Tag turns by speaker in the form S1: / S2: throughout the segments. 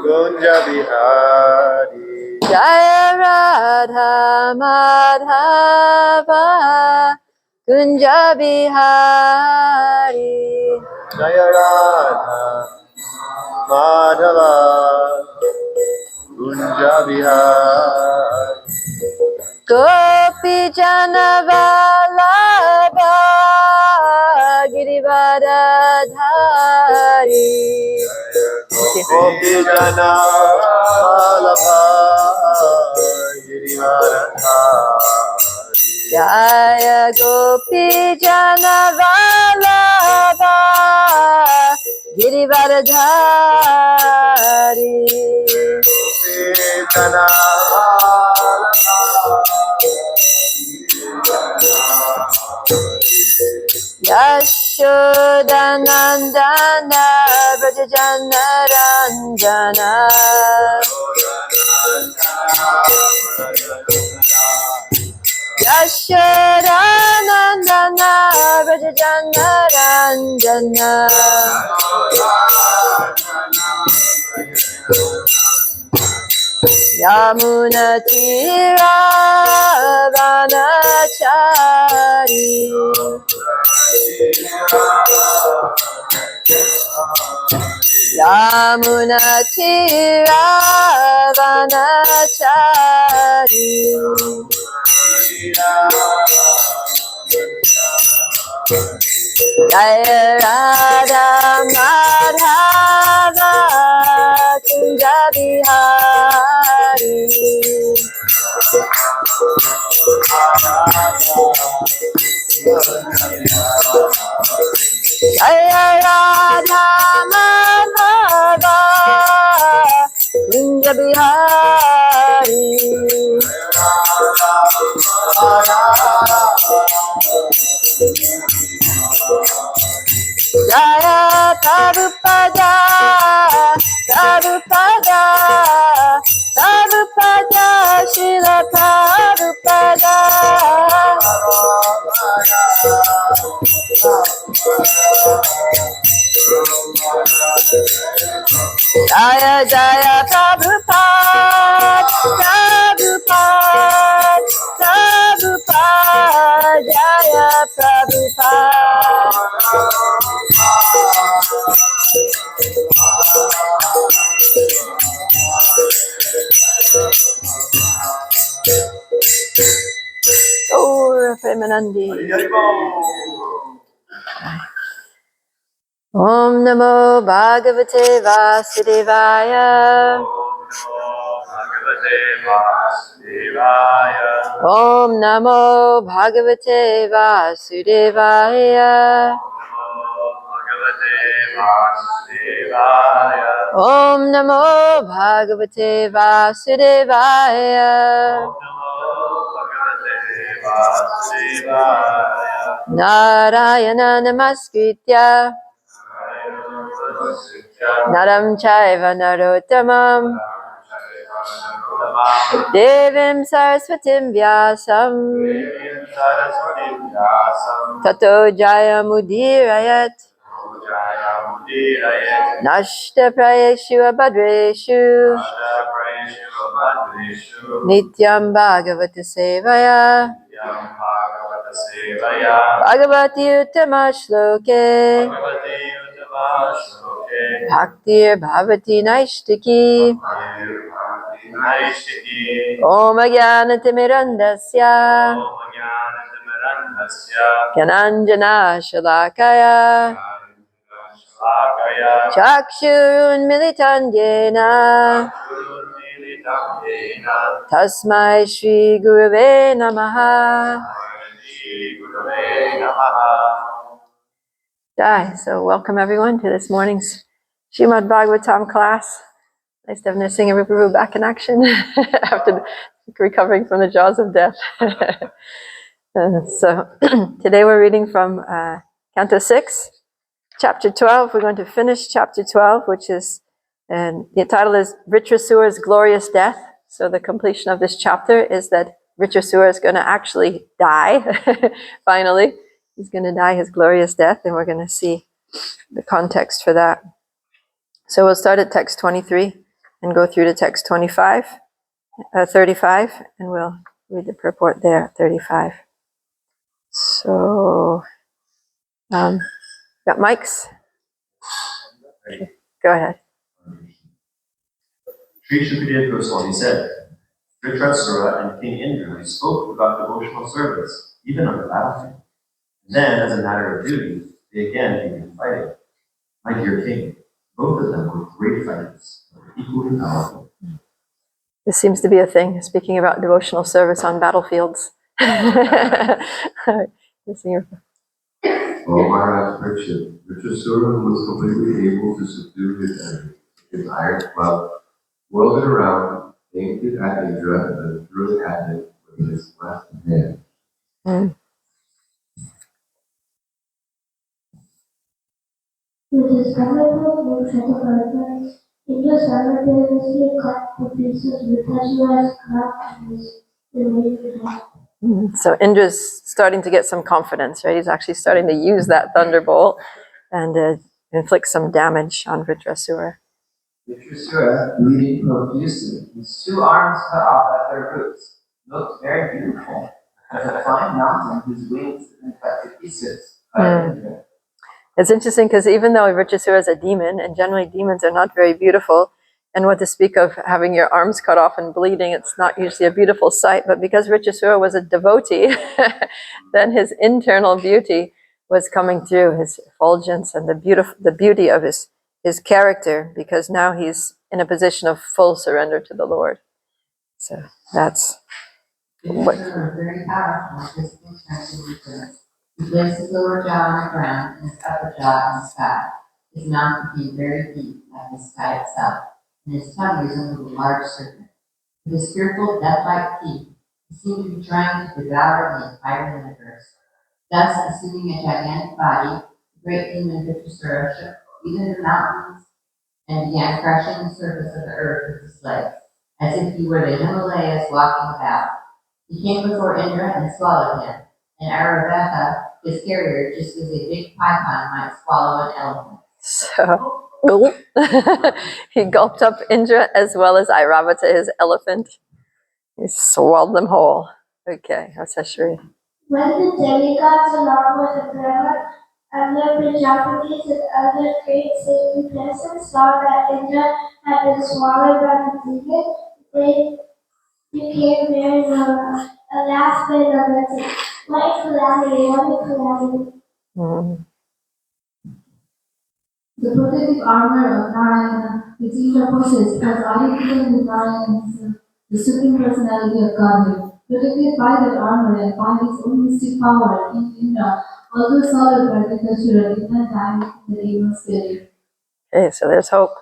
S1: Kunja Bihari.
S2: Jaya Radha Madhava Kunja Bihari.
S1: Jaya Radha Madhava Kunja Bihari.
S2: Gopi Jana Vallabha Girivardhari.
S1: Gopi Jana Vallabha Girivardhari.
S2: Jaya Gopi Jana Vallabha Girivardhari.
S1: Gopi Jana
S2: Yashodanandana Vrajajana Ranjana. Yashodanandana Vrajajana Ranjana. Yamuna Tira Vanachari. Yamuna Tira Vanachari. Jaya Radha Madhava Kunja Bihari. Jaya Radha Madhava Kunja Bihari. Jaya Prabhupada, Prabhupada, Prabhupada, Srila Prabhupada. Jaya Jaya Prabhupada, Prabhupada, Prabhupada, Jaya Prabhupada. Gaura Premanandi. Om Namo Bhagavate Vasudevaya. Om Namo Bhagavate Vasudevaya. Om Namo Bhagavate Vasudevaya. Narayana Namaskritya Naram Chaiva Narottamam Devim Saraswatim Vyasam Tato Jayamudirayat Nashta Prayeshu Abhadreshu Nityam Bhagavata Sevaya Bhagavati Uttama Shloke Bhaktir Bhavati Naishtiki Om Ajnanatimirandasya Gyananjana Shalakaya Chakshurun Militan Yena Tasmai Shri Gurave Namaha. So welcome everyone to this morning's Srimad Bhagavatam class. Nice to have Nrsimha Prabhu back in action after recovering from the jaws of death. So today we're reading from Canto 6, Chapter 12. We're going to finish Chapter 12, which is, and the title is Vritrasura's Glorious Death. So the completion of this chapter is that Vritrasura is going to actually die, finally. He's going to die his glorious death, and we're going to see the context for that. So we'll start at text 23 and go through to text 35, and we'll read the purport there at 35. So, got mics? Go ahead.
S3: Sri Shukadeva Goswami said, Dhritarashtra and King Indra spoke about devotional service, even on the battlefield. Then, as a matter of duty, they again began fighting. My dear king, both of them were great fighters, equally powerful.
S2: This seems to be a thing, speaking about devotional service on battlefields.
S1: Well, Maharaj Parikshit, Vritrasura was completely able to subdue his enemy. His iron club whirled it around, aimed it at Indra, and then threw it at him with his left hand.
S4: With his powerful and set of weapons, Indra simultaneously cut to pieces Vritrasura's crop and his remaining head.
S2: So Indra's starting to get some confidence, right? He's actually starting to use that thunderbolt and inflict some damage on Vritrasura.
S5: Vritrasura, bleeding profusely, his 2 arms cut off at their roots, looked very beautiful, as a fine mountain whose wings had been cut to pieces by Indra.
S2: It's interesting because even though Vritrasura is a demon, and generally demons are not very beautiful, and what to speak of having your arms cut off and bleeding, it's not usually a beautiful sight, but because Vritrasura was a devotee, then his internal beauty was coming through, his effulgence and the beauty of his character, because now he's in a position of full surrender to the Lord. So that's what...
S6: Are very powerful, physical strength and endurance. He placed his lower jaw on the ground and his upper jaw in the sky. His mouth became very deep, like the sky itself, and his tongue resembled a large serpent. With his fearful, death-like teeth, he seemed to be trying to devour the entire universe. Thus, assuming a gigantic body, the great demon Vritrasura shook even the mountains and began crushing the surface of the earth with his legs, as if he were the Himalayas walking about. He came before Indra and swallowed him, and Aravatha, his carrier, just as a big python might swallow an elephant.
S2: So he gulped up Indra as well as Airavata, his elephant. He swallowed them whole. Okay, that's Ashri.
S4: When the demigods along with the Brahma and the Prajapatis and other great sacred persons saw that Indra had been swallowed by the demon, they became very nervous. Alas, my lamented. What a calamity, what a calamity.
S7: The protective armor of Narayana, which Indra possessed, was identical with Narayana himself, the Supreme Personality of Godhead. Protected by that armor and by his own mystic power, King Indra, although swallowed by Vritrasura, did not die in the demon's failure.
S2: Okay, so there's hope.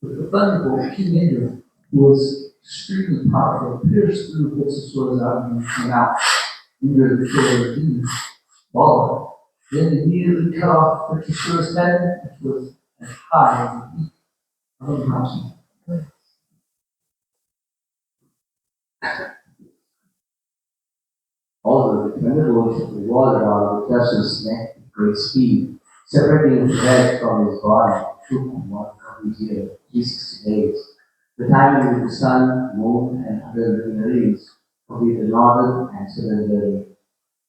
S8: The thunderbolt, King Indra, was extremely powerful, pierced through Vritrasura's arm and came out. Indra, the killer of demons, followed. Then immediately cut off Vritrasura's head, which was as high as the peak of a mountain.
S5: Although the thunderbolt rolled around Vritrasura's neck with great speed, separating his head from his body, took one complete year, 360 days. The time in which the sun, moon, and other luminaries complete the northern and southern journey.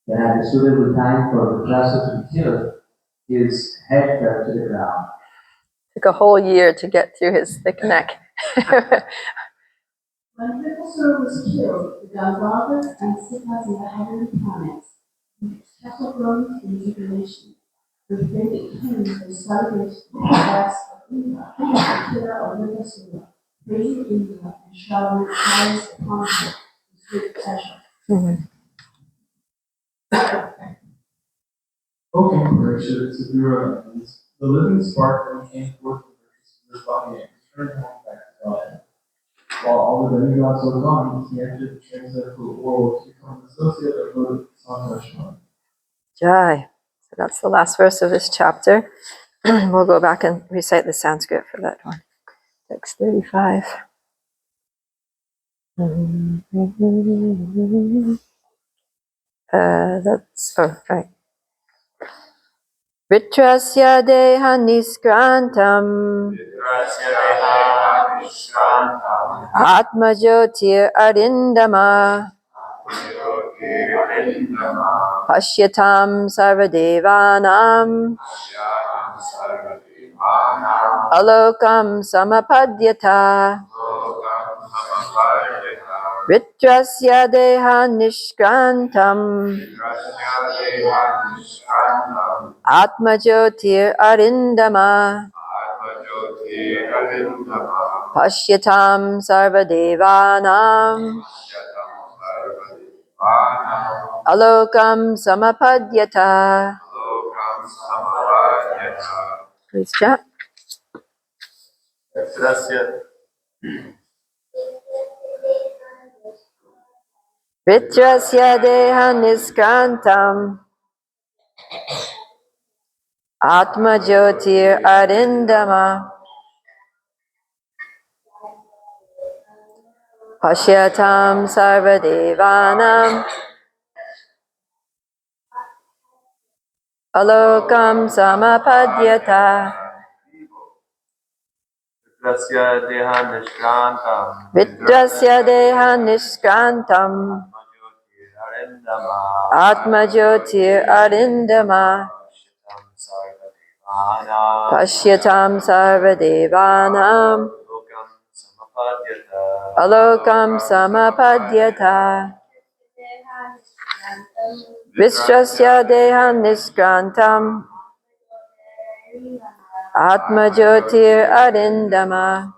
S5: Then at the suitable time for Vritrasura to be killed, his head fell to the ground.
S2: Took a whole year to get through his thick neck.
S7: When Vritrasura was killed, the Gandharvas and Siddhas in the heavenly planets kept up growing in jubilation. With great hymns they celebrated the deaths of Indra, the killer of Vritrasura, praising Indra and showering praise upon him with great pleasure.
S8: O King Parikshit, it's a Dura, the living spark that came forth from Vritrasura's body and returned home back to God. While all the demigods were gone, he entered the transcendental world to become an associate of Lord Sankarshan.
S2: Jai. So that's the last verse of this chapter. We'll go back and recite the Sanskrit for that one. Text 35. That's, oh, right. Vitrasya deha niskrantam Atma Jyotir Arindama Pashyatam Sarvadevanam Alokam Samapadyata Vitrasya deha nishkrantam Atma Jyotir Arindama Pashyatam Sarvadevanam Alokam Samapadyata. Please chat. Vitrasya deha niskrantam Atma Jyotir Arindama Pashyatam Sarvadevanam Alokam Samapadyata.
S3: Vitrasya deha nishkrantam
S2: Vitrasya deha nishkrantam Atma Jyotir Arindama Pashyatam Sarvadevanam Alokam Samapadyata. Vitrasya deha niskrantam Atma Jyotir Arindama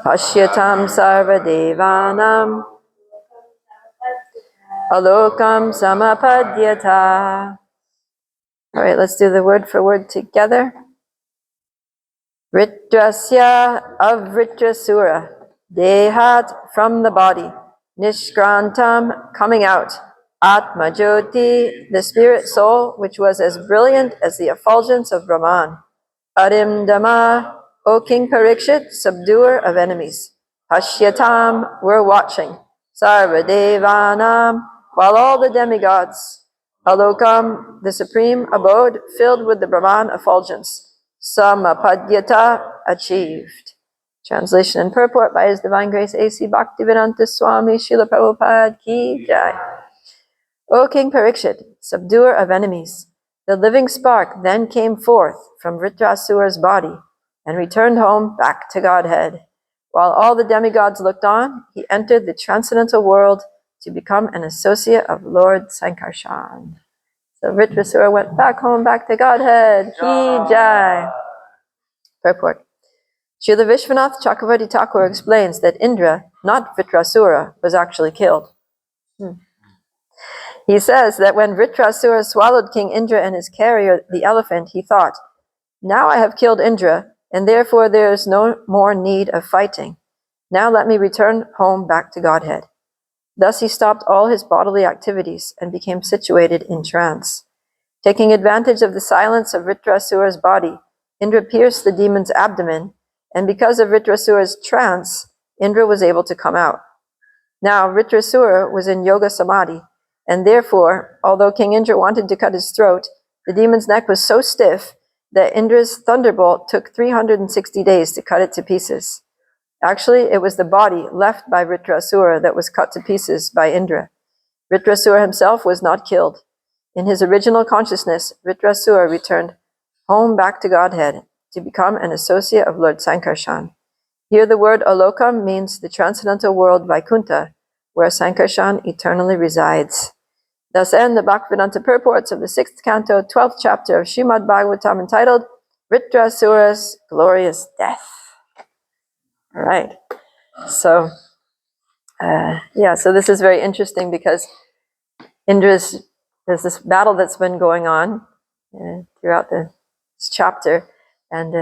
S2: Pashyatam Sarvadevanam Alokam Samapadyata. All right, let's do the word for word together. Vitrasya of Vitrasura, Dehat from the body, Nishkrantam coming out, Atma Jyoti the spirit soul which was as brilliant as the effulgence of Brahman, Arimdama, O King Parikshit, subduer of enemies, Pashyatam, we're watching, Sarvadevanam, while all the demigods, Alokam, the supreme abode filled with the Brahman effulgence, Samapadyata, achieved. Translation and purport by His Divine Grace A.C. Bhaktivedanta Swami Srila Prabhupada Ki Jai. O King Parikshit, subduer of enemies, the living spark then came forth from Vritrasura's body and returned home back to Godhead. While all the demigods looked on, he entered the transcendental world to become an associate of Lord Sankarshan. So Vritrasura went back home, back to Godhead. Ki Jai. Purport. Srila Vishwanath Chakravarti Thakur explains that Indra, not Vritrasura, was actually killed. He says that when Vritrasura swallowed King Indra and his carrier, the elephant, he thought, "Now I have killed Indra, and therefore there is no more need of fighting. Now let me return home back to Godhead." Thus he stopped all his bodily activities and became situated in trance. Taking advantage of the silence of Vritrasura's body, Indra pierced the demon's abdomen, and because of Vritrasura's trance, Indra was able to come out. Now Vritrasura was in yoga samadhi, and therefore, although King Indra wanted to cut his throat, the demon's neck was so stiff that Indra's thunderbolt took 360 days to cut it to pieces. Actually, it was the body left by Vritrasura that was cut to pieces by Indra. Vritrasura himself was not killed. In his original consciousness, Vritrasura returned home back to Godhead to become an associate of Lord Sankarshan. Here the word Alokam means the transcendental world Vaikuntha, where Sankarshan eternally resides. Thus end the Bhaktivedanta purports of the 6th canto, 12th chapter of Srimad Bhagavatam entitled Vritrasura's Glorious Death. All right. So, so this is very interesting because there's this battle that's been going on throughout this chapter, and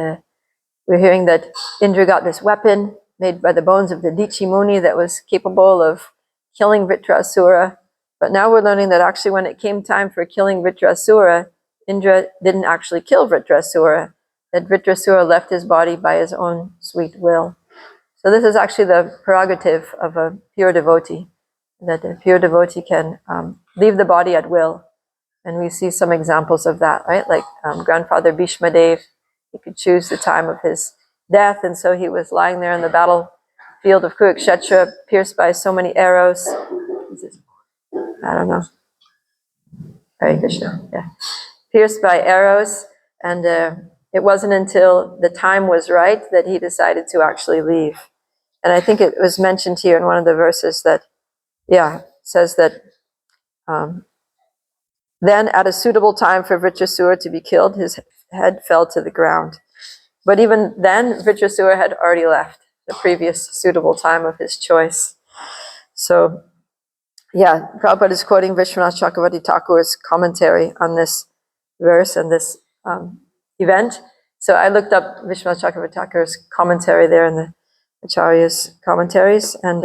S2: we're hearing that Indra got this weapon made by the bones of the Dichi Muni that was capable of killing Vritrasura. But now we're learning that actually when it came time for killing Vritrasura, Indra didn't actually kill Vritrasura, that Vritrasura left his body by his own sweet will. So this is actually the prerogative of a pure devotee, that a pure devotee can leave the body at will. And we see some examples of that, right? Like grandfather Bhishma Dev, he could choose the time of his death, and so he was lying there in the battlefield of Kurukshetra, pierced by so many arrows. I don't know. Hare Krishna, yeah. Pierced by arrows, and it wasn't until the time was right that he decided to actually leave. And I think it was mentioned here in one of the verses that, says that then at a suitable time for Vritrasura to be killed, his head fell to the ground. But even then, Vritrasura had already left the previous suitable time of his choice. So, Prabhupada is quoting Vishwanath Chakravarti Thakur's commentary on this verse and this event. So I looked up Vishwanath Chakravarti Thakur's commentary there in the Acharya's commentaries. And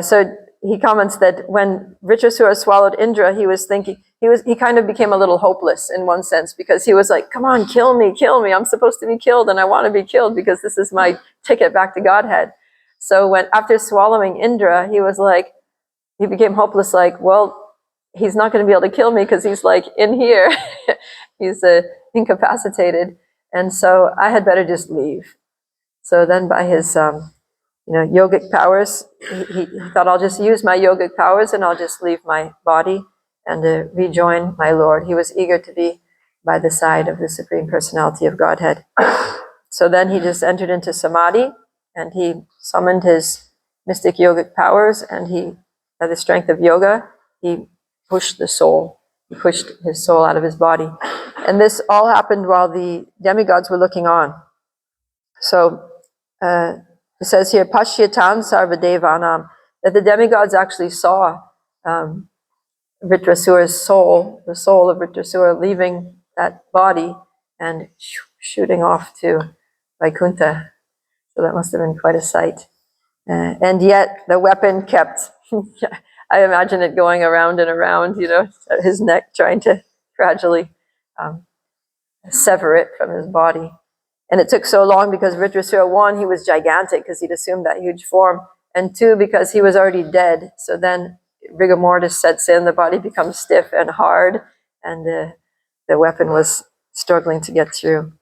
S2: so he comments that when Vritrasura swallowed Indra, he was thinking, he kind of became a little hopeless in one sense, because he was like, come on, kill me, I'm supposed to be killed, and I want to be killed because this is my ticket back to Godhead. So after swallowing Indra, he became hopeless, like, well, he's not going to be able to kill me because he's like in here, he's incapacitated, and so I had better just leave. So then by his yogic powers, he thought, I'll just use my yogic powers and I'll just leave my body and rejoin my Lord. He was eager to be by the side of the Supreme Personality of Godhead. So then he just entered into samadhi, and he summoned his mystic yogic powers, and he, by the strength of yoga, he pushed his soul out of his body. And this all happened while the demigods were looking on. So it says here, Pashyatan Sarvadevanam, that the demigods actually saw Vritrasura's soul, the soul of Vritrasura, leaving that body and shooting off to Vaikuntha. So that must have been quite a sight. And yet the weapon kept, I imagine it going around and around, at his neck, trying to gradually sever it from his body. And it took so long because Vritrasura, one, he was gigantic because he'd assumed that huge form, and two, because he was already dead. So then rigor mortis sets in, the body becomes stiff and hard, and the weapon was struggling to get through.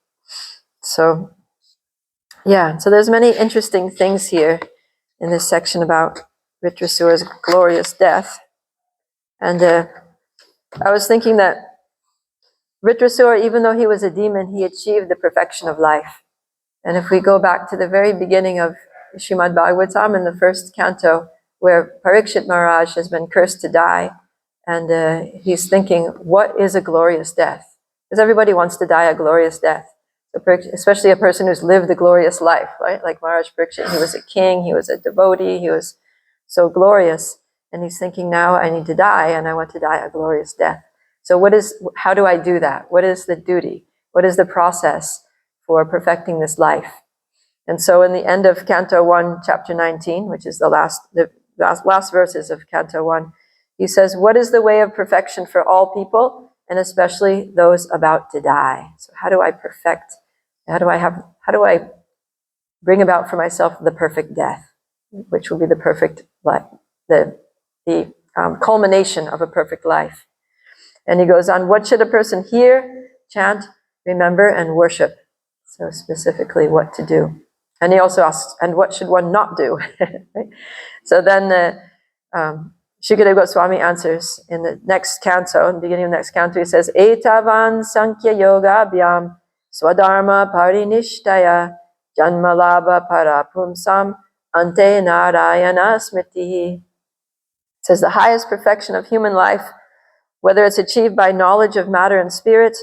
S2: So, so there's many interesting things here in this section about Vritrasura's glorious death. And I was thinking that Vritrasura, even though he was a demon, he achieved the perfection of life. And if we go back to the very beginning of Srimad Bhagavatam in the first canto, where Parikshit Maharaj has been cursed to die, and he's thinking, what is a glorious death? Because everybody wants to die a glorious death, especially a person who's lived a glorious life, right? Like Maharaj Parikshit, he was a king, he was a devotee, he was so glorious, and he's thinking, now I need to die, and I want to die a glorious death. So how do I do that? What is the duty? What is the process for perfecting this life? And so in the end of Canto 1, Chapter 19, which is the last verses of Canto 1, he says, what is the way of perfection for all people, and especially those about to die? So how do I perfect, how do I bring about for myself the perfect death, which will be the perfect life, the culmination of a perfect life? And he goes on, what should a person hear, chant, remember, and worship? So specifically what to do. And he also asks, and what should one not do? Right? So then Shukadeva Goswami answers in the next canto, in the beginning of the next canto, he says, Etavan Sankhya Yoga Abhyam Swadharma Parinishtaya Janmalabha Parapumsam Ante Narayana Smriti. It says the highest perfection of human life, whether it's achieved by knowledge of matter and spirit,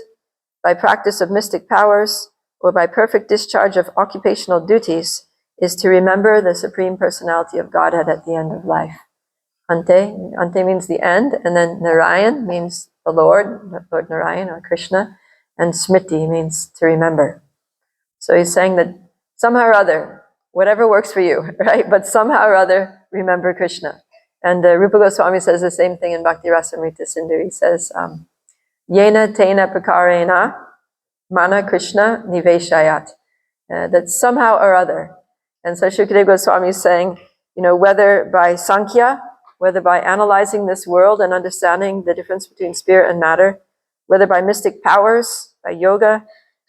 S2: by practice of mystic powers, or by perfect discharge of occupational duties, is to remember the Supreme Personality of Godhead at the end of life. Ante means the end, and then Narayan means the Lord Narayan or Krishna, and Smriti means to remember. So he's saying that somehow or other, whatever works for you, right? But somehow or other, remember Krishna. And Rupa Goswami says the same thing in Bhakti Rasamrita Sindhu. He says, Yena tena prakarena mana Krishna niveshayat. That somehow or other. And so Shukadeva Goswami is saying, whether by Sankhya, whether by analyzing this world and understanding the difference between spirit and matter, whether by mystic powers, by yoga,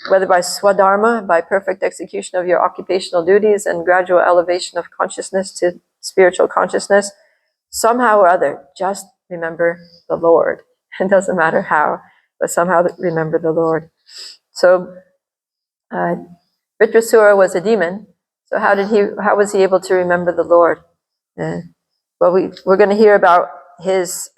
S2: whether by swadharma, by perfect execution of your occupational duties and gradual elevation of consciousness to spiritual consciousness, somehow or other, just remember the Lord. It doesn't matter how, but somehow remember the Lord. So Vritrasura was a demon. So how was he able to remember the Lord? Well, we're going to hear about his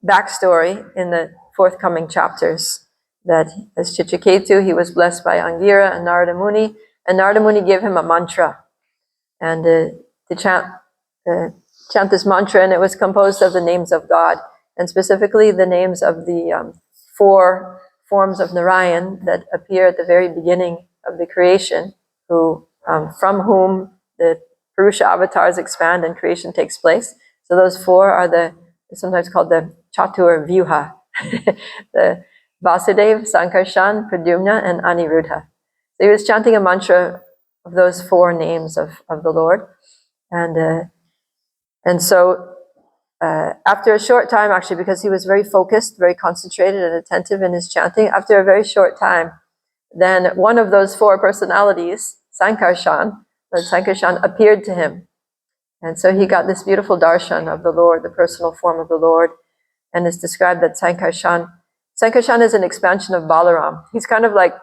S2: backstory in the forthcoming chapters. That as Chitraketu, he was blessed by Angira and Narada Muni gave him a mantra, and to chant this mantra, and it was composed of the names of God, and specifically the names of the 4 forms of Narayan that appear at the very beginning of the creation, from whom the Purusha avatars expand and creation takes place. So those 4 are sometimes called the Chatur Vyuha, the Vasudev, Sankarshan, Pradyumna, and Aniruddha. So he was chanting a mantra of those 4 names of the Lord. And so after a short time, actually, because he was very focused, very concentrated and attentive in his chanting, after a very short time, then one of those 4 personalities, Sankarshan appeared to him. And so he got this beautiful darshan of the Lord, the personal form of the Lord. And it's described that Sankarshan is an expansion of Balaram. He's kind of like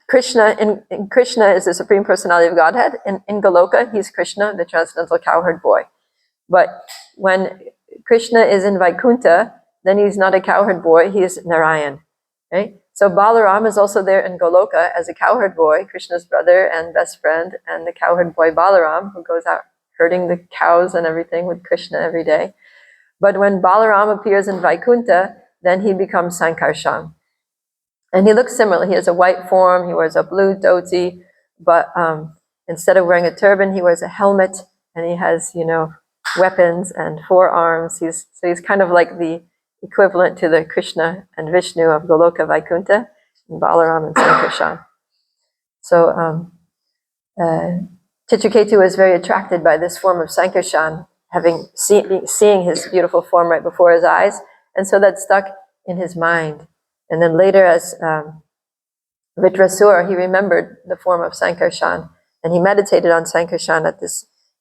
S2: Krishna. In Krishna is the Supreme Personality of Godhead. In Goloka, he's Krishna, the transcendental cowherd boy. But when Krishna is in Vaikuntha, then he's not a cowherd boy, he is Narayan. Right? So Balaram is also there in Goloka as a cowherd boy, Krishna's brother and best friend, and the cowherd boy Balaram, who goes out herding the cows and everything with Krishna every day. But when Balaram appears in Vaikuntha, then he becomes Sankarshan. And he looks similar. He has a white form, he wears a blue dhoti, but instead of wearing a turban, he wears a helmet, and he has, weapons and 4 arms. He's kind of like the equivalent to the Krishna and Vishnu of Goloka Vaikuntha, and Balaram and Sankarshan. So Chitraketu was very attracted by this form of Sankarshan, having seeing his beautiful form right before his eyes, and so that stuck in his mind. And then later, as Vritrasura, he remembered the form of Sankarshan, and he meditated on Sankarshan at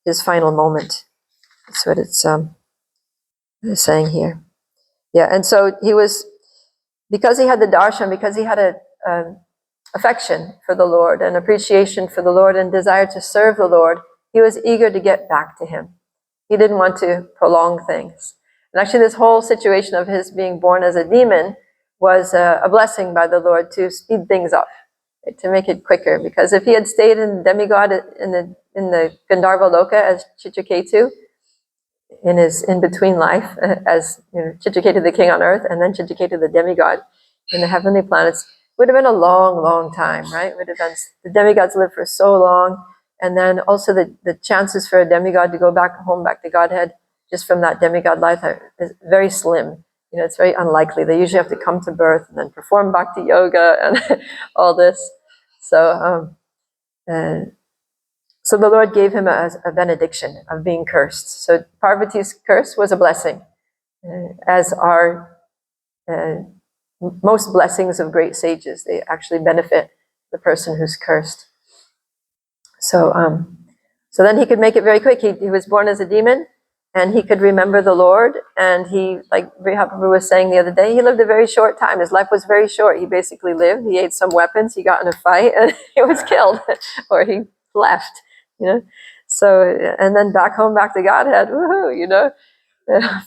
S2: his final moment. That's what it's saying here. Yeah, and so because he had the darshan, because he had a affection for the Lord and appreciation for the Lord and desire to serve the Lord, he was eager to get back to him. He didn't want to prolong things. And actually this whole situation of his being born as a demon was a blessing by the Lord to speed things up, right, to make it quicker. Because if he had stayed in demigod in the Gandharva Loka as Chitraketu, in his in-between life, as Chitraketu the king on earth, and then Chitraketu the demigod in the heavenly planets, would have been a long, long time, right? Would have been, the demigods lived for so long, and then also the chances for a demigod to go back home, back to Godhead, just from that demigod life is very slim. It's very unlikely. They usually have to come to birth and then perform bhakti yoga and all this. So the Lord gave him a benediction of being cursed. So Parvati's curse was a blessing, as are most blessings of great sages. They actually benefit the person who's cursed. So then he could make it very quick. He was born as a demon, and he could remember the Lord. And he, like Mahaprabhu was saying the other day, he lived a very short time. His life was very short. He basically lived. He ate some weapons. He got in a fight, and he was killed, or he left. So, and then back home, back to Godhead, woohoo,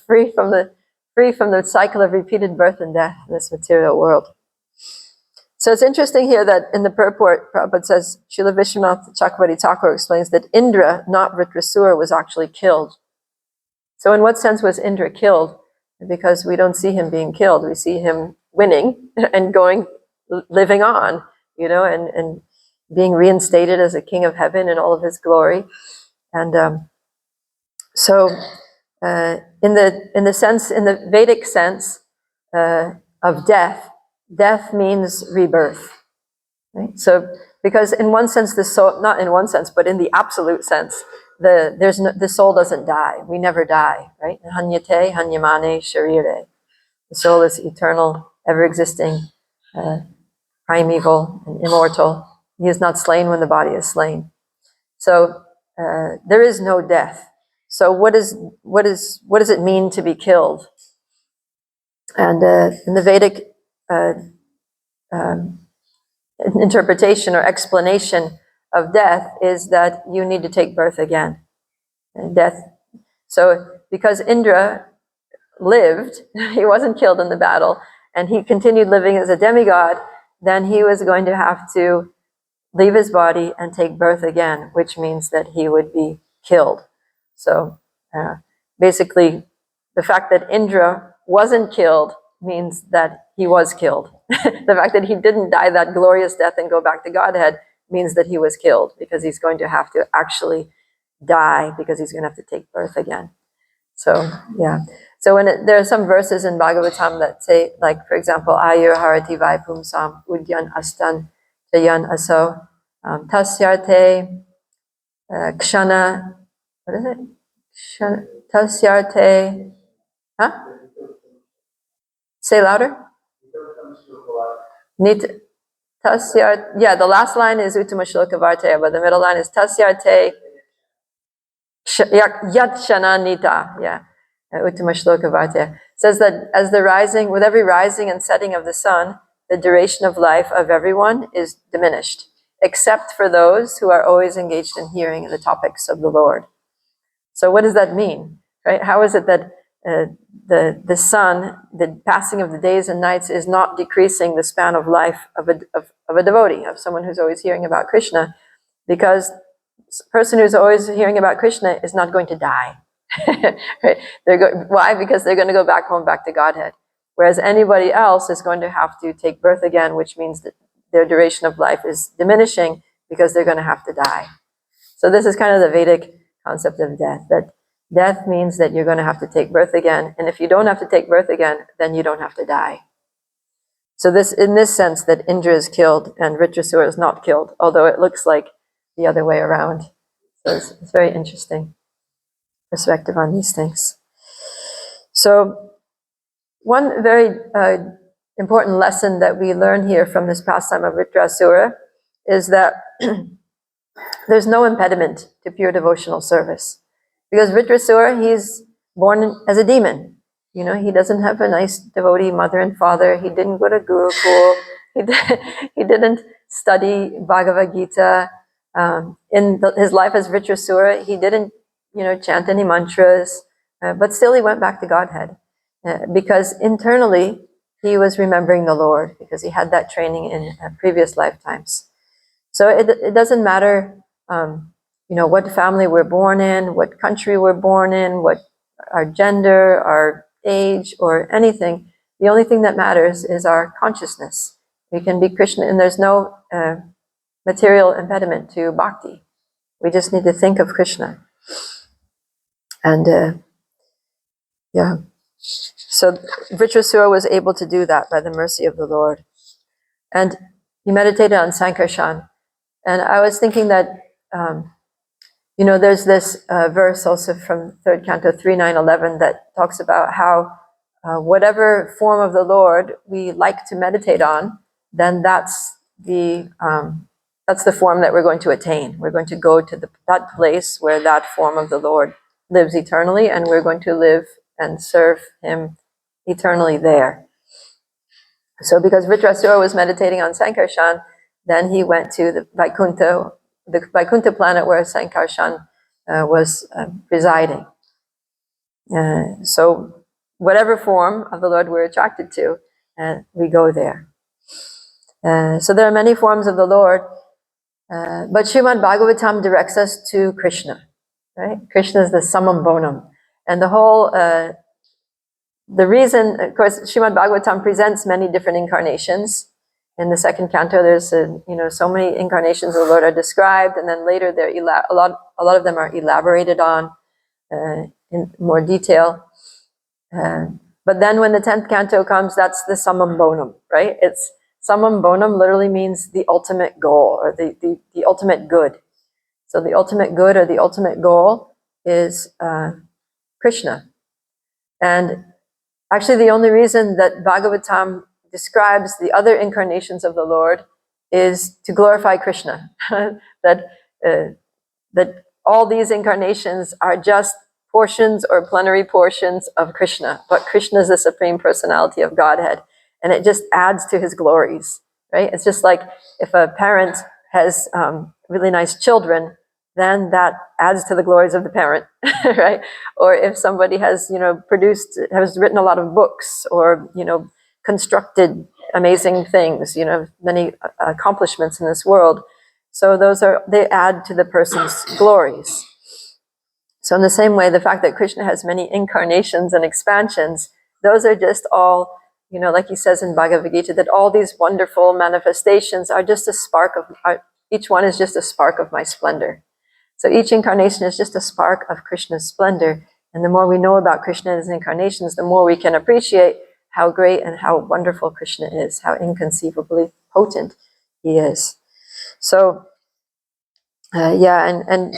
S2: free from the cycle of repeated birth and death in this material world. So it's interesting here that in the purport, Prabhupada says, Srila Vishwanath Chakravarti Thakur explains that Indra, not Vritrasura, was actually killed. So in what sense was Indra killed? Because we don't see him being killed. We see him winning and living on, and being reinstated as a king of heaven in all of his glory. And so in the Vedic sense of death means rebirth. Right? So because in one sense, the soul, not in one sense, but in the absolute sense, the soul doesn't die. We never die, right? Hanyate, hanyamane, sharire. The soul is eternal, ever-existing, primeval, and immortal. He is not slain when the body is slain. So there is no death. So what does it mean to be killed? And in the Vedic interpretation or explanation of death is that you need to take birth again. And death. So because Indra lived, he wasn't killed in the battle, and he continued living as a demigod, then he was going to have to leave his body and take birth again, which means that he would be killed. So basically, the fact that Indra wasn't killed means that he was killed. The fact that he didn't die that glorious death and go back to Godhead means that he was killed, because he's going to have to actually die, because he's going to have to take birth again. So, yeah. So there are some verses in Bhagavatam that say, like, for example, Ayur Harati Vaipumsam Udyan Astan Jayan Aso Tasyarte Kshana, what is it? Tasyarte, huh? Say louder. Tasyart, yeah, the last line is Uttama Shloka Vartaya, but the middle line is Tasyarte Yat Shana Nita, yeah. Uttama Shloka Vartaya says that as the rising, with every rising and setting of the sun, the duration of life of everyone is diminished, except for those who are always engaged in hearing the topics of the Lord. So what does that mean, right? How is it that the sun, the passing of the days and nights, is not decreasing the span of life of a devotee, of someone who's always hearing about Krishna? Because a person who's always hearing about Krishna is not going to die. Right? Why? Because they're going to go back home, back to Godhead. Whereas anybody else is going to have to take birth again, which means that their duration of life is diminishing, because they're going to have to die. So this is kind of the Vedic concept of death, that death means that you're going to have to take birth again. And if you don't have to take birth again, then you don't have to die. So this, in this sense, that Indra is killed and Vritrasura is not killed, although it looks like the other way around. So it's very interesting perspective on these things. So one very important lesson that we learn here from this pastime of Vritrasura is that there's no impediment to pure devotional service. Because Vritrasura, he's born as a demon. You know, he doesn't have a nice devotee mother and father. He didn't go to Gurukul. He didn't study Bhagavad Gita. His life as Vritrasura, he didn't, chant any mantras. But still he went back to Godhead. Because internally, he was remembering the Lord, because he had that training in previous lifetimes. So it doesn't matter, what family we're born in, what country we're born in, what our gender, our age, or anything. The only thing that matters is our consciousness. We can be Krishna, and there's no material impediment to bhakti. We just need to think of Krishna. And so Vritrasura was able to do that by the mercy of the Lord. And he meditated on Sankarshan. And I was thinking that, there's this verse also from 3rd Canto 3:9-11 that talks about how whatever form of the Lord we like to meditate on, then that's the form that we're going to attain. We're going to go to that place where that form of the Lord lives eternally, and we're going to live and serve him eternally there. So because Vritrasura was meditating on Sankarshan, then he went to the Vaikuntha planet where Sankarshan was residing. So whatever form of the Lord we're attracted to, we go there. So there are many forms of the Lord, but Srimad Bhagavatam directs us to Krishna, right? Krishna is the summum bonum. And the whole, the reason, of course, Srimad Bhagavatam presents many different incarnations. In the 2nd canto, there's so many incarnations of the Lord are described, and then later a lot of them are elaborated on in more detail. But then when the 10th canto comes, that's the summum bonum, right? It's summum bonum literally means the ultimate goal, or the ultimate good. So the ultimate good or the ultimate goal is Krishna. And actually the only reason that Bhagavatam describes the other incarnations of the Lord is to glorify Krishna. that all these incarnations are just portions or plenary portions of Krishna, but Krishna is the Supreme Personality of Godhead, and it just adds to his glories, right? It's just like if a parent has really nice children, then that adds to the glories of the parent, right? Or if somebody has, has written a lot of books, or, constructed amazing things, many accomplishments in this world. So they add to the person's glories. So in the same way, the fact that Krishna has many incarnations and expansions, those are just all, like he says in Bhagavad Gita, that all these wonderful manifestations are just a spark each one is just a spark of my splendor. So each incarnation is just a spark of Krishna's splendor. And the more we know about Krishna and his incarnations, the more we can appreciate how great and how wonderful Krishna is, how inconceivably potent he is. So, and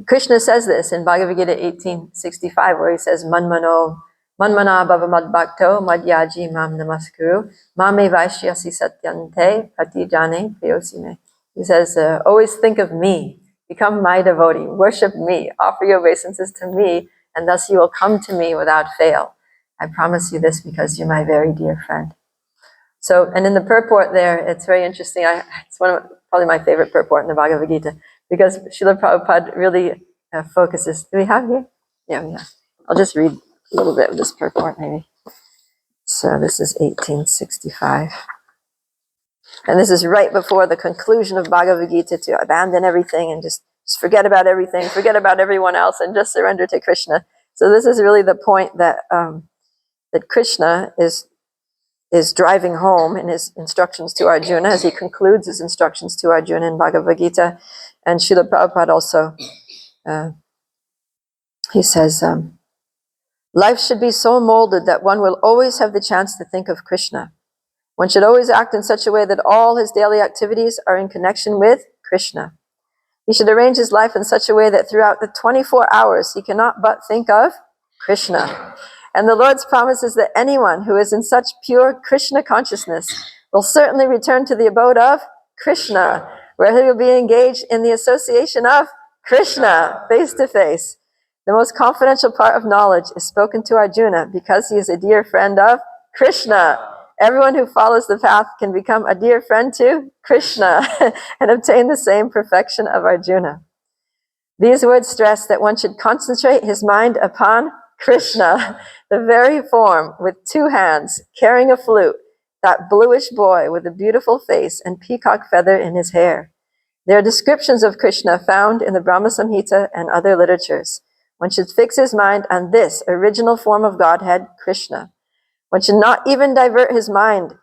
S2: Krishna says this in Bhagavad Gita 18:65, where he says, Manmana bhava madbhakto madhyaji mam namaskuru mame vaishyasi satyante pratijane priyosime. He says, always think of me, become my devotee, worship me, offer your obeisances to me, and thus you will come to me without fail. I promise you this because you're my very dear friend. So, and in the purport there, it's very interesting. It's probably my favorite purport in the Bhagavad Gita, because Srila Prabhupada really focuses. Do we have here? Yeah. I'll just read a little bit of this purport maybe. So this is 1865. And this is right before the conclusion of Bhagavad Gita, to abandon everything and just forget about everything, forget about everyone else, and just surrender to Krishna. So this is really the point that that Krishna is driving home in his instructions to Arjuna, as he concludes his instructions to Arjuna in Bhagavad Gita. And Srila Prabhupada also, he says, life should be so molded that one will always have the chance to think of Krishna. One should always act in such a way that all his daily activities are in connection with Krishna. He should arrange his life in such a way that throughout the 24 hours he cannot but think of Krishna. And the Lord's promise is that anyone who is in such pure Krishna consciousness will certainly return to the abode of Krishna, where he will be engaged in the association of Krishna face to face. The most confidential part of knowledge is spoken to Arjuna because he is a dear friend of Krishna. Everyone who follows the path can become a dear friend to Krishna and obtain the same perfection of Arjuna. These words stress that one should concentrate his mind upon Krishna, the very form with two hands, carrying a flute, that bluish boy with a beautiful face and peacock feather in his hair. There are descriptions of Krishna found in the Brahma Samhita and other literatures. One should fix his mind on this original form of Godhead, Krishna. One should not even divert his mind.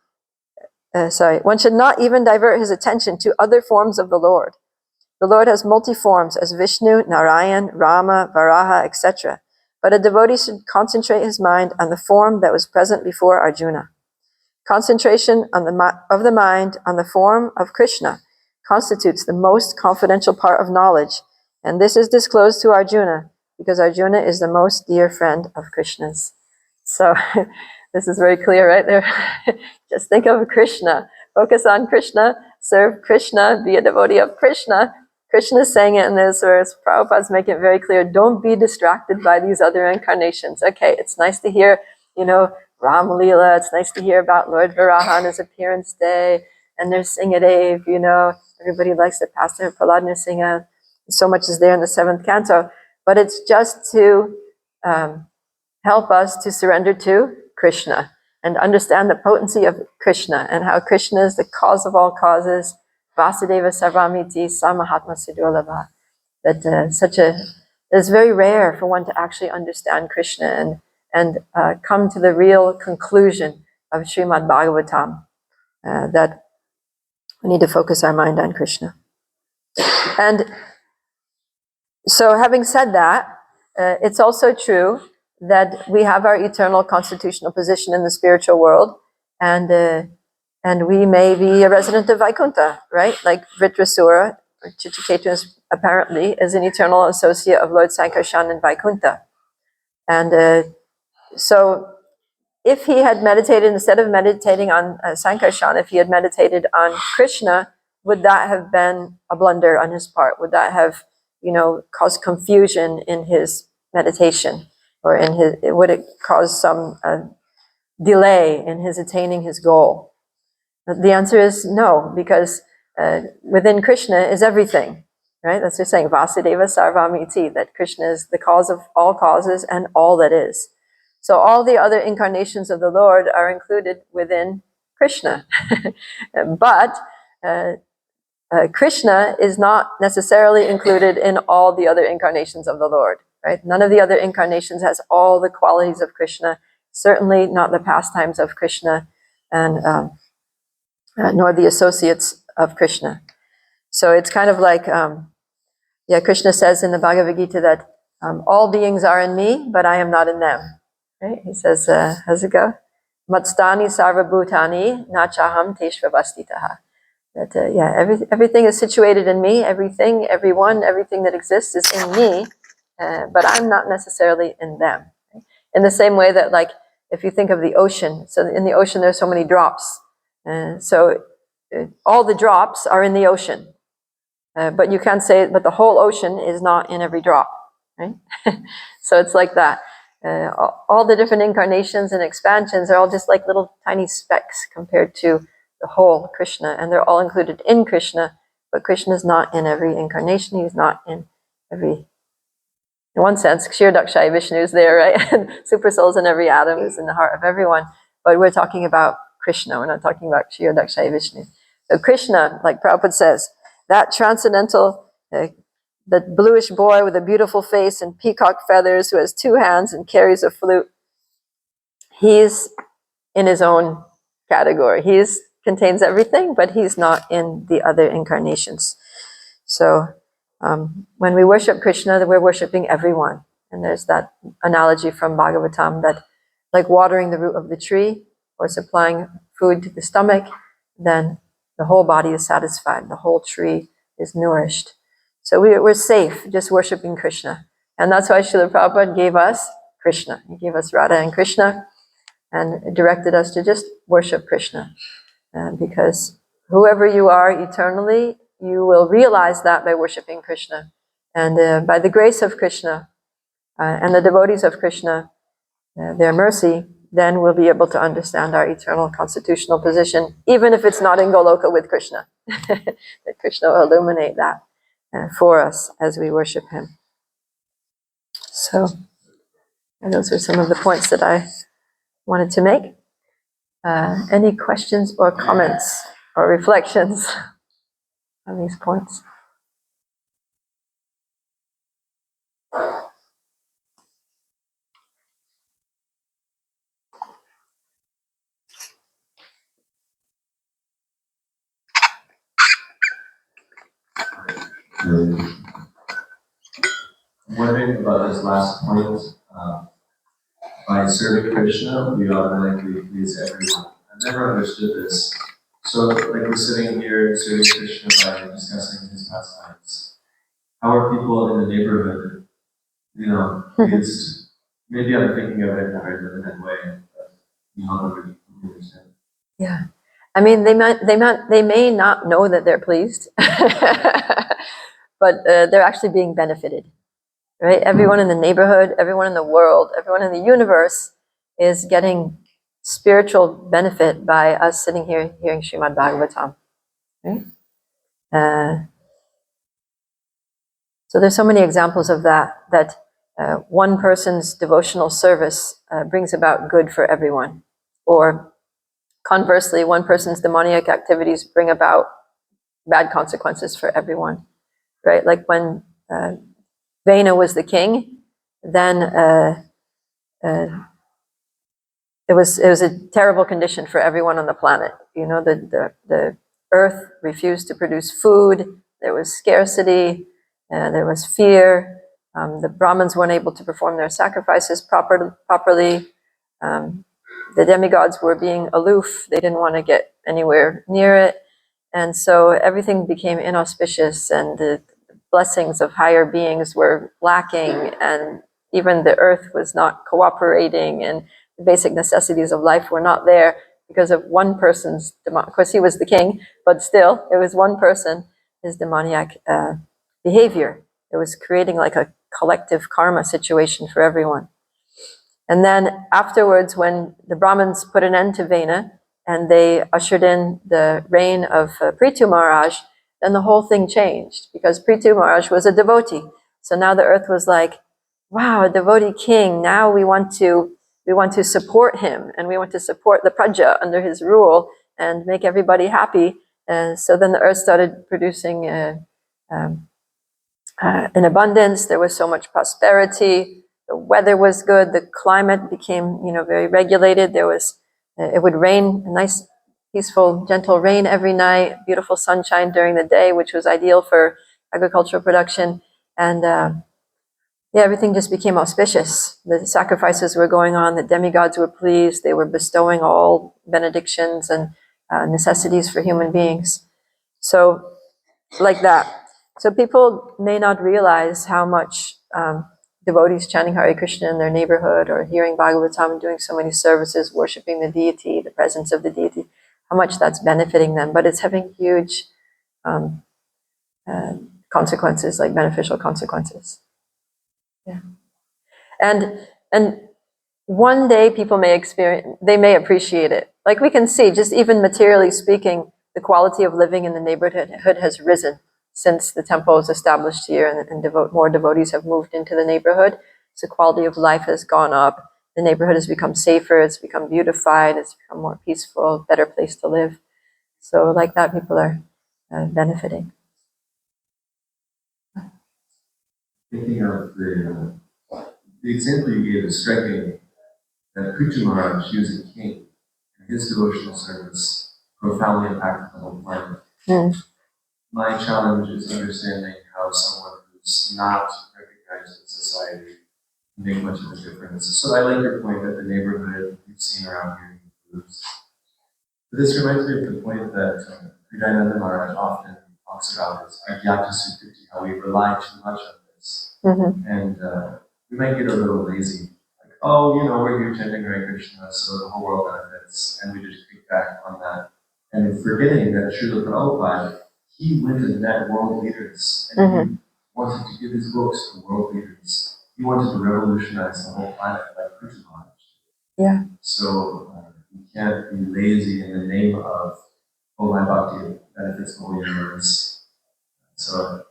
S2: One should not even divert his attention to other forms of the Lord. The Lord has multi-forms as Vishnu, Narayan, Rama, Varaha, etc. But a devotee should concentrate his mind on the form that was present before Arjuna. Concentration of the mind on the form of Krishna constitutes the most confidential part of knowledge, and this is disclosed to Arjuna because Arjuna is the most dear friend of Krishna's. So this is very clear right there. Just think of Krishna, focus on Krishna, serve Krishna, be a devotee of Krishna. Krishna is saying it in this verse. Prabhupada's making it very clear. Don't be distracted by these other incarnations. Okay, it's nice to hear, Ram Leela. It's nice to hear about Lord Varaha on his appearance day. And there's Singadev, everybody likes the pastor Prahlad Nrsimha. So much is there in the 7th canto. But it's just to help us to surrender to Krishna and understand the potency of Krishna and how Krishna is the cause of all causes. Vasudeva Sarvamiti Samahatma Siddhulabha. That it's very rare for one to actually understand Krishna and come to the real conclusion of Srimad Bhagavatam, that we need to focus our mind on Krishna. And so having said that, it's also true that we have our eternal constitutional position in the spiritual world, and we may be a resident of Vaikuntha, right? Like Vritrasura Chichiketu apparently is an eternal associate of Lord Sankarshan in Vaikuntha. And so if he had meditated, instead of meditating on Sankarshan, if he had meditated on Krishna, would that have been a blunder on his part? Would that have, caused confusion in his meditation? Or would it cause some delay in his attaining his goal? The answer is no, because within Krishna is everything, right? That's just saying Vasudeva Sarvamiti, that Krishna is the cause of all causes and all that is. So all the other incarnations of the Lord are included within Krishna. But Krishna is not necessarily included in all the other incarnations of the Lord, right? None of the other incarnations has all the qualities of Krishna, certainly not the pastimes of Krishna, and nor the associates of Krishna. So it's kind of like, Krishna says in the Bhagavad Gita that all beings are in me, but I am not in them. Right? He says, how's it go? Matstani sarva bhutani nachaham teshvavastitaha. That everything is situated in me. Everything, everyone, everything that exists is in me, but I'm not necessarily in them. Right? In the same way that, like, if you think of the ocean, so in the ocean there's so many drops. So all the drops are in the ocean, but you can't say, but the whole ocean is not in every drop, right? So it's like that. All the different incarnations and expansions are all just like little tiny specks compared to the whole Krishna, and they're all included in Krishna, but Krishna is not in every incarnation. He's not in every, in one sense, Kshirodakshaya Vishnu is there, right? And Super Soul's in every atom, is in the heart of everyone, but we're talking about Krishna, we're not talking about Kshirodakshaya Vishnu. So Krishna, like Prabhupada says, that transcendental, the bluish boy with a beautiful face and peacock feathers who has 2 hands and carries a flute, he's in his own category. He contains everything, but he's not in the other incarnations. So when we worship Krishna, we're worshiping everyone. And there's that analogy from Bhagavatam that, like watering the root of the tree or supplying food to the stomach, then the whole body is satisfied. The whole tree is nourished. So we're safe just worshiping Krishna. And that's why Srila Prabhupada gave us Krishna. He gave us Radha and Krishna and directed us to just worship Krishna. Because whoever you are eternally, you will realize that by worshiping Krishna. And by the grace of Krishna and the devotees of Krishna, their mercy, then we'll be able to understand our eternal constitutional position, even if it's not in Goloka with Krishna. That Krishna will illuminate that for us as we worship him. So, and those are some of the points that I wanted to make. Any questions or comments or reflections on these points?
S3: I'm wondering about this last point. By serving Krishna, we automatically please everyone. I've never understood this. So, like, we're sitting here serving Krishna by discussing his pastimes. How are people in the neighborhood, pleased? Maybe I'm thinking of it in that way, but you don't really understand.
S2: Yeah. I mean, they may not know that they're pleased, but they're actually being benefited, right? Everyone in the neighborhood, everyone in the world, everyone in the universe is getting spiritual benefit by us sitting here hearing Srimad Bhagavatam, right? So there's so many examples of that one person's devotional service brings about good for everyone, or conversely, one person's demoniac activities bring about bad consequences for everyone, right? Like when Vena was the king, then it was a terrible condition for everyone on the planet. The earth refused to produce food. There was scarcity. There was fear. The Brahmins weren't able to perform their sacrifices properly. The demigods were being aloof. They didn't want to get anywhere near it. And so everything became inauspicious, and the blessings of higher beings were lacking, and even the earth was not cooperating, and the basic necessities of life were not there because of one person's of course he was the king, but still it was one person, his demoniac behavior. It was creating like a collective karma situation for everyone. And then afterwards, when the Brahmins put an end to Vena and they ushered in the reign of Prithu Maharaj, then the whole thing changed, because Prithu Maharaj was a devotee. So now the earth was like, wow, a devotee king. Now we want to support him, and we want to support the praja under his rule and make everybody happy. And so then the earth started producing in abundance. There was so much prosperity. The weather was good. The climate became, very regulated. It would rain, a nice, peaceful, gentle rain every night, beautiful sunshine during the day, which was ideal for agricultural production. And everything just became auspicious. The sacrifices were going on. The demigods were pleased. They were bestowing all benedictions and necessities for human beings. So, like that. So people may not realize how much devotees chanting Hare Krishna in their neighborhood, or hearing Bhagavatam, doing so many services, worshiping the deity, the presence of the deity, how much that's benefiting them. But it's having huge consequences, like beneficial consequences. Yeah. And one day people may appreciate it. Like we can see, just even materially speaking, the quality of living in the neighborhood has risen since the temple was established here, and more devotees have moved into the neighborhood. So quality of life has gone up. The neighborhood has become safer. It's become beautified. It's become more peaceful, better place to live. So like that, people are benefiting.
S1: Thinking of the example you gave is striking, that Prithu Maharaj, he was a king, and his devotional service profoundly impacted the whole planet.
S2: Mm.
S1: My challenge is understanding how someone who's not recognized in society can make much of a difference. So I like your point that the neighborhood you've seen around here improves. But this reminds me of the point that Hridayananda Maharaj often talks about, is Agyata Sukriti, how we rely too much on this.
S2: Mm-hmm.
S1: And we might get a little lazy. Like, oh, we're here chanting Hare Krishna, so the whole world benefits, and we just kick back on that. And forgetting that Srila Prabhupada, he went and met world leaders, and he wanted to give his books to world leaders. He wanted to revolutionize the whole planet like Prithu Maharaj.
S2: Yeah.
S1: So you can't be lazy in the name of, my bhakti benefits the whole universe. So,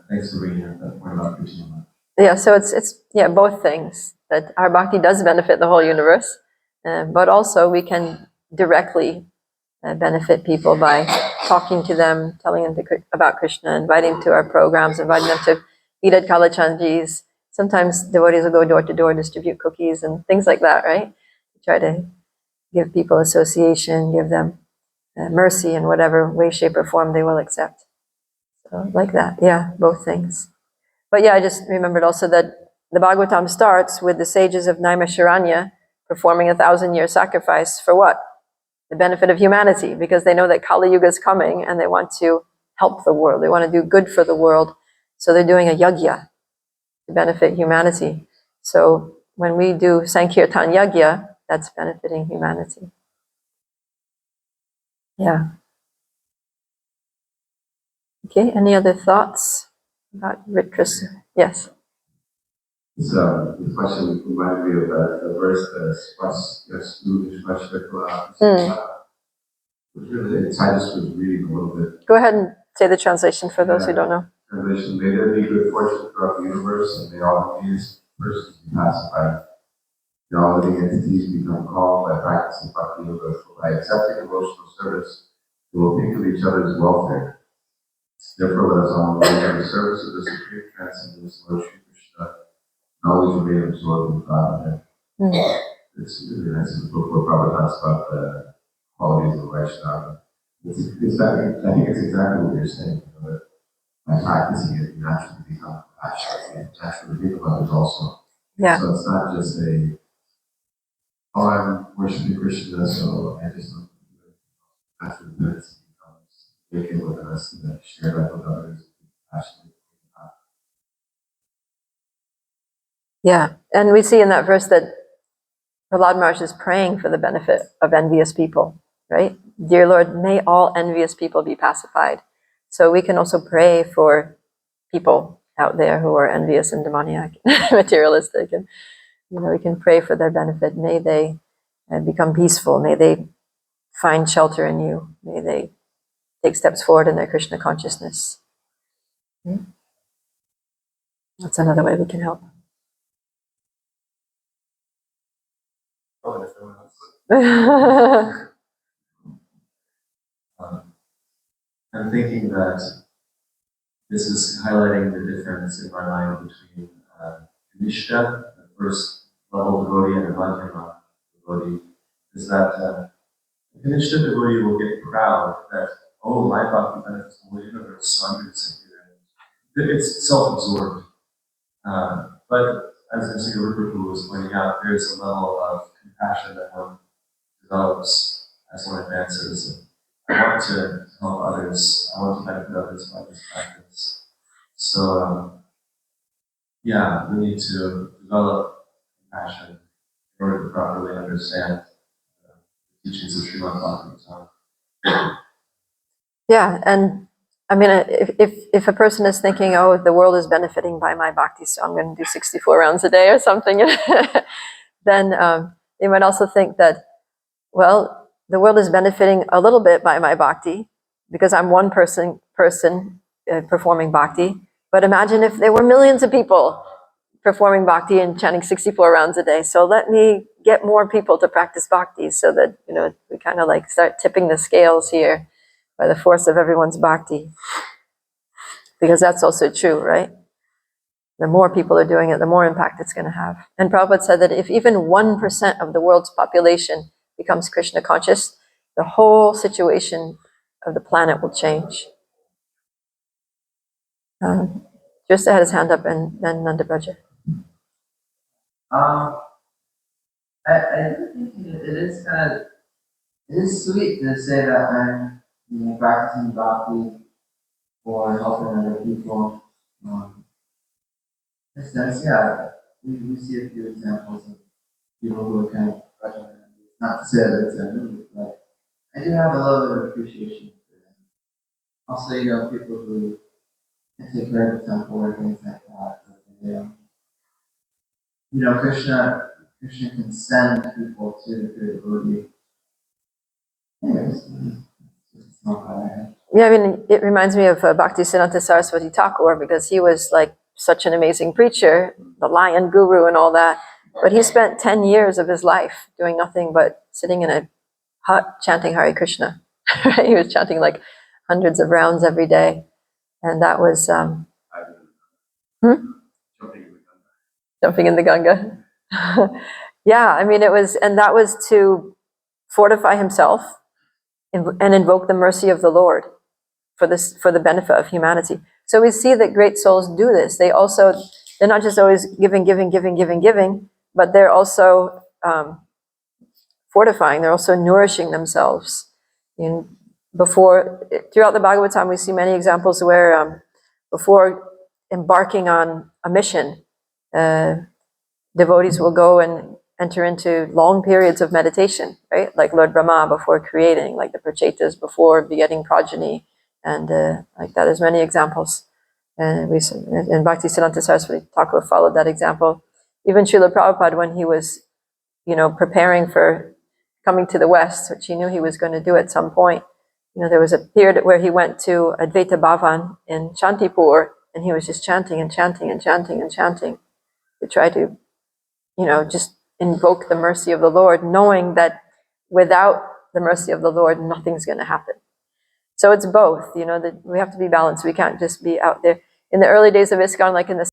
S1: thanks for bringing up that point about Prithu Maharaj.
S2: Yeah, so it's both things, that our bhakti does benefit the whole universe, but also we can directly benefit people by talking to them, telling them about Krishna, inviting them to our programs, inviting them to eat at Kalachandji's. Sometimes devotees will go door to door, distribute cookies and things like that, right? Try to give people association, give them mercy in whatever way, shape, or form they will accept. So like that, both things. But I just remembered also that the Bhagavatam starts with the sages of Naimisharanya performing 1,000-year sacrifice for what? The benefit of humanity, because they know that Kali Yuga is coming and they want to help the world. They want to do good for the world. So they're doing a yajna to benefit humanity. So when we do Sankirtan Yajna, that's benefiting humanity. Yeah. Okay, any other thoughts about Ritras? Yes.
S1: So the question reminded me of the verse, which really, I just was reading a little bit.
S2: Go ahead and say the translation for those who don't know.
S1: Translation: May there be good fortune throughout the universe, and may all these persons be pacified. May all living entities become calm by practicing Bhakti Yoga. By accepting devotional service, they will think of each other's welfare. Therefore, let us all engage in the service of the Supreme Transcendence, Lord Shri Krishna, and always remain absorbed in God. It's really nice in the book where Prabhupada talks about the qualities of Vaishnava. I think it's exactly what you're saying. That by practicing it, you naturally become passionate and naturally think about it also.
S2: Yeah.
S1: So it's not just I'm worshiping Krishna, so I just don't do it. Naturally, communicate with us and then share that with others. Passionately.
S2: Yeah, and we see in that verse that Prahlad Maharaj is praying for the benefit of envious people, right? Dear Lord, may all envious people be pacified. So we can also pray for people out there who are envious and demoniac, materialistic, and we can pray for their benefit. May they become peaceful. May they find shelter in you. May they take steps forward in their Krishna consciousness. That's another way we can help.
S3: Oh, and if no one else. I'm thinking that this is highlighting the difference in my mind between Kanishka, the first level devotee, and a Madhyama devotee, is that the Kanishka devotee will get proud that, oh, my bhakti benefits the whole universe, so I'm going to sit here. It's self-absorbed. But as Mr. Rupa was pointing out, there's a level of compassion that one develops as one advances. I want to help others. I want to benefit others by this practice. So, yeah, we need to develop compassion in order to properly understand the teachings of Srimad Bhagavatam.
S2: Yeah, and I mean, if a person is thinking, oh, the world is benefiting by my bhakti, so I'm going to do 64 rounds a day or something, then they might also think that, well, the world is benefiting a little bit by my bhakti because I'm one person performing bhakti. But imagine if there were millions of people performing bhakti and chanting 64 rounds a day. So let me get more people to practice bhakti so that, we kind of like start tipping the scales here by the force of everyone's bhakti. Because that's also true, right? The more people are doing it, the more impact it's going to have. And Prabhupada said that if even 1% of the world's population becomes Krishna conscious, the whole situation of the planet will change. Just had his hand up, and then Nanda Braja.
S5: I do think it is sweet to say that I'm practicing bhakti for helping other people. In a sense, yeah, we see a few examples of people who are kind of frustrated. Not to say that it's a movie, but I do have a little bit of appreciation for them. Also, people who take care of the temple or things like that. Krishna can send people to the devotee. Anyways, it's not what I have.
S2: Yeah, I mean, it reminds me of Bhaktisiddhanta Saraswati Thakur because he was like such an amazing preacher, the lion guru and all that. But he spent 10 years of his life doing nothing but sitting in a hut chanting Hare Krishna. He was chanting like hundreds of rounds every day. And that was jumping in the Ganga. Yeah, I mean, that was to fortify himself and invoke the mercy of the Lord for the benefit of humanity. So we see that great souls do this. They're not just always giving, but they're also fortifying. They're also nourishing themselves. Throughout the Bhagavatam, we see many examples where before embarking on a mission, devotees will go and enter into long periods of meditation, right? Like Lord Brahma before creating, like the Prachetas before begetting progeny, and like that. There's many examples. And Bhaktisiddhanta Saraswati Thakur followed that example. Even Srila Prabhupada, when he was, preparing for coming to the West, which he knew he was going to do at some point, there was a period where he went to Advaita Bhavan in Shantipur, and he was just chanting and chanting and chanting and chanting to try to, just invoke the mercy of the Lord, knowing that without the mercy of the Lord, nothing's going to happen. So it's both, that we have to be balanced. We can't just be out there. In the early days of ISKCON, like in the